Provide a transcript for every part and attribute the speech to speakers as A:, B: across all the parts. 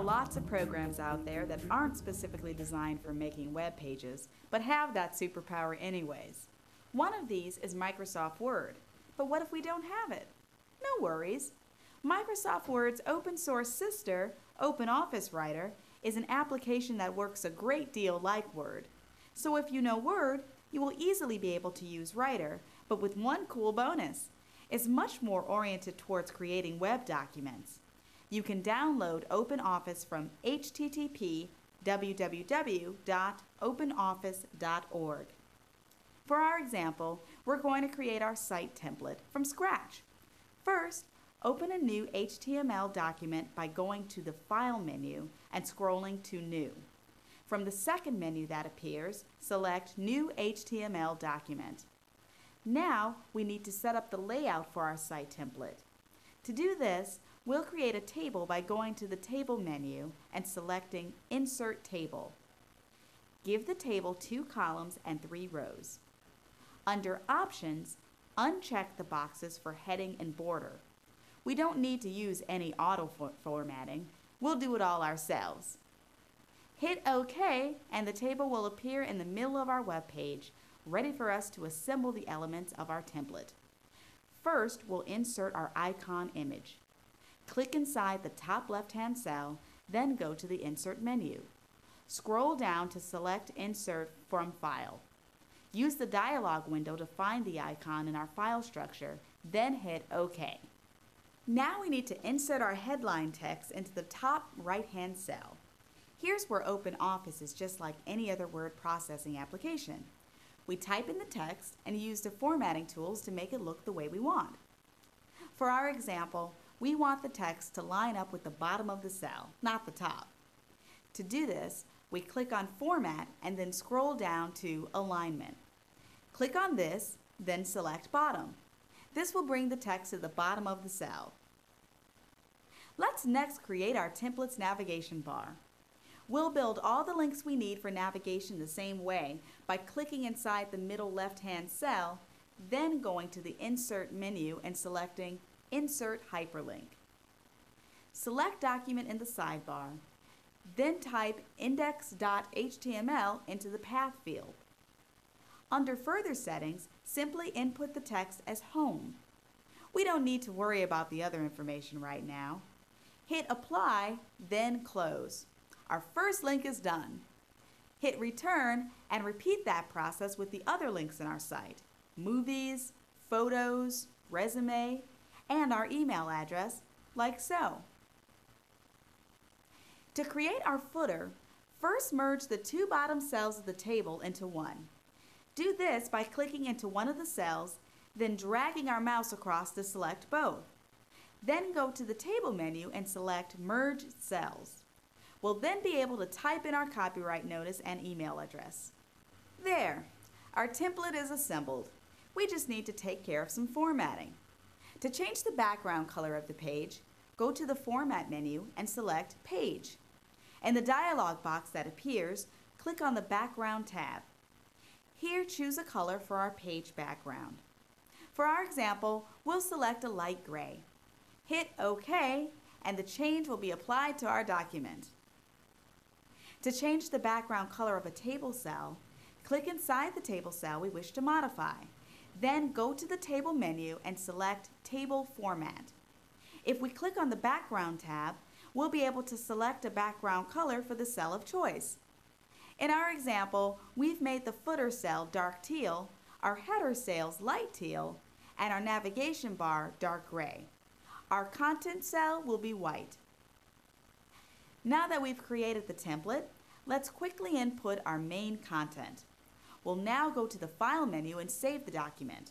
A: lots of programs out there that aren't specifically designed for making web pages, but have that superpower anyways. One of these is Microsoft Word. But what if we don't have it? No worries. Microsoft Word's open source sister, OpenOffice Writer, is an application that works a great deal like Word. So if you know Word, you will easily be able to use Writer, but with one cool bonus. It's much more oriented towards creating web documents. You can download OpenOffice from http://www.openoffice.org. For our example, we're going to create our site template from scratch. First, open a new HTML document by going to the File menu and scrolling to New. From the second menu that appears, select New HTML Document. Now, we need to set up the layout for our site template. To do this, we'll create a table by going to the Table menu and selecting Insert Table. Give the table 2 columns and 3 rows. Under Options, uncheck the boxes for heading and border. We don't need to use any auto formatting. We'll do it all ourselves. Hit OK, and the table will appear in the middle of our web page, ready for us to assemble the elements of our template. First, we'll insert our icon image. Click inside the top left-hand cell, then go to the Insert menu. Scroll down to select Insert from File. Use the dialog window to find the icon in our file structure, then hit OK. Now we need to insert our headline text into the top right-hand cell. Here's where OpenOffice is just like any other word processing application. We type in the text and use the formatting tools to make it look the way we want. For our example, we want the text to line up with the bottom of the cell, not the top. To do this, we click on Format and then scroll down to Alignment. Click on this, then select Bottom. This will bring the text to the bottom of the cell. Let's next create our template's navigation bar. We'll build all the links we need for navigation the same way by clicking inside the middle left-hand cell, then going to the Insert menu and selecting Insert Hyperlink. Select Document in the sidebar, then type index.html into the Path field. Under Further Settings, simply input the text as Home. We don't need to worry about the other information right now. Hit Apply, then Close. Our first link is done. Hit Return and repeat that process with the other links in our site: movies, photos, resume, and our email address, like so. To create our footer, first merge the 2 bottom cells of the table into one. Do this by clicking into one of the cells, then dragging our mouse across to select both. Then go to the Table menu and select Merge Cells. We'll then be able to type in our copyright notice and email address. There, our template is assembled. We just need to take care of some formatting. To change the background color of the page, go to the Format menu and select Page. In the dialog box that appears, click on the Background tab. Here, choose a color for our page background. For our example, we'll select a light gray. Hit OK, and the change will be applied to our document. To change the background color of a table cell, click inside the table cell we wish to modify. Then go to the Table menu and select Table Format. If we click on the Background tab, we'll be able to select a background color for the cell of choice. In our example, we've made the footer cell dark teal, our header cells light teal, and our navigation bar dark gray. Our content cell will be white. Now that we've created the template, let's quickly input our main content. We'll now go to the File menu and save the document.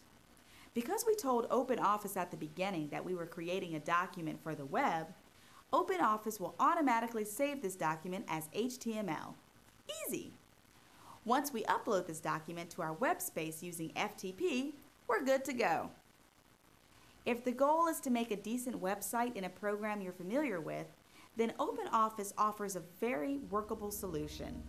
A: Because we told OpenOffice at the beginning that we were creating a document for the web, OpenOffice will automatically save this document as HTML. Easy! Once we upload this document to our web space using FTP, we're good to go. If the goal is to make a decent website in a program you're familiar with, then OpenOffice offers a very workable solution.